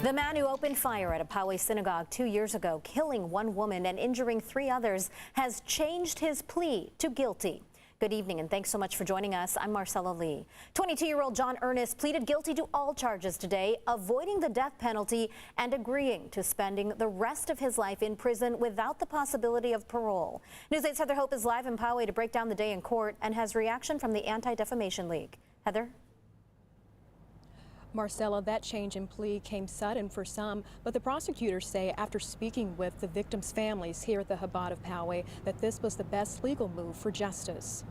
The man who opened fire at a Poway synagogue 2 years ago, killing one woman and injuring 3 others, has changed his plea to guilty. Good evening and thanks so much for joining us. I'm Marcella Lee. 22-year-old John Earnest pleaded guilty to all charges today, avoiding the death penalty and agreeing to spending the rest of his life in prison without the possibility of parole. News 8's Heather Hope is live in Poway to break down the day in court and has reaction from the Anti-Defamation League. Heather? Marcella, that change in plea came sudden for some, but the prosecutors say after speaking with the victims' families here at the Chabad of Poway that this was the best legal move for justice.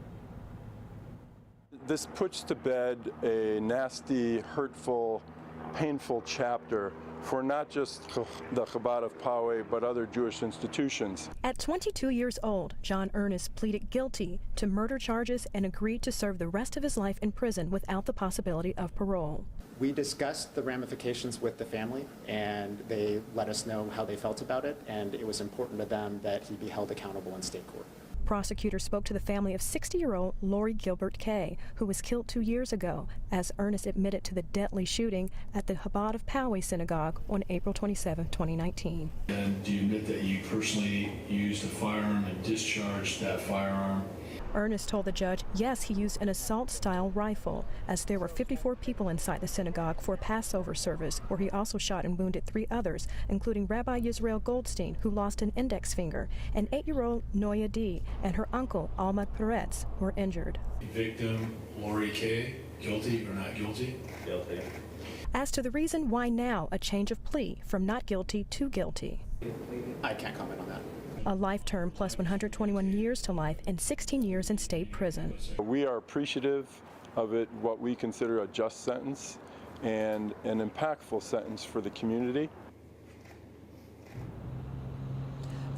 This puts to bed a nasty, hurtful, painful chapter for not just the Chabad of Poway, but other Jewish institutions. At 22 years old, John Earnest pleaded guilty to murder charges and agreed to serve the rest of his life in prison without the possibility of parole. We discussed the ramifications with the family, and they let us know how they felt about it, and it was important to them that he be held accountable in state court. Prosecutors spoke to the family of 60-year-old Lori Gilbert Kay, who was killed 2 years ago, as Earnest admitted to the deadly shooting at the Chabad of Poway synagogue on April 27, 2019. And do you admit that you personally used a firearm and discharged that firearm? Earnest told the judge, yes, he used an assault-style rifle, as there were 54 people inside the synagogue for a Passover service, where he also shot and wounded 3 others, including Rabbi Yisrael Goldstein, who lost an index finger, and 8-year-old Noya D. and her uncle, Alma Peretz, were injured. Victim Lori Kay, guilty or not guilty? Guilty. As to the reason why now a change of plea from not guilty to guilty. I can't comment on that. A life term plus 121 years to life and 16 years in state prison. We are appreciative of it, what we consider a just sentence and an impactful sentence for the community.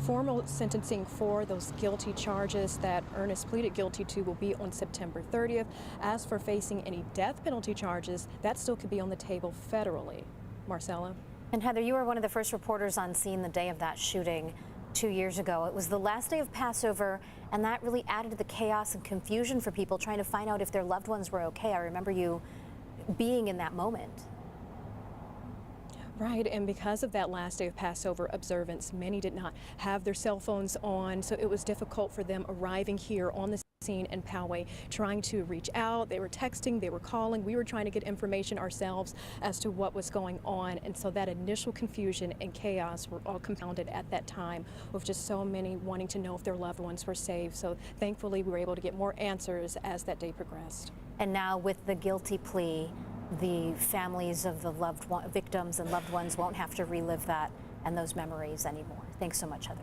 Formal sentencing for those guilty charges that Earnest pleaded guilty to will be on September 30th. As for facing any death penalty charges, that still could be on the table federally. Marcella? And Heather, you were one of the first reporters on scene the day of that shooting 2 years ago. It was the last day of Passover, and that really added to the chaos and confusion for people trying to find out if their loved ones were okay. I remember you being in that moment. Right, and because of that last day of Passover observance, many did not have their cell phones on, so it was difficult for them arriving here on the scene in Poway, trying to reach out. They were texting, they were calling. We were trying to get information ourselves as to what was going on, and so that initial confusion and chaos were all compounded at that time with just so many wanting to know if their loved ones were safe. So thankfully we were able to get more answers as that day progressed. And now with the guilty plea, the families of the victims and loved ones won't have to relive that and those memories anymore. Thanks so much, Heather.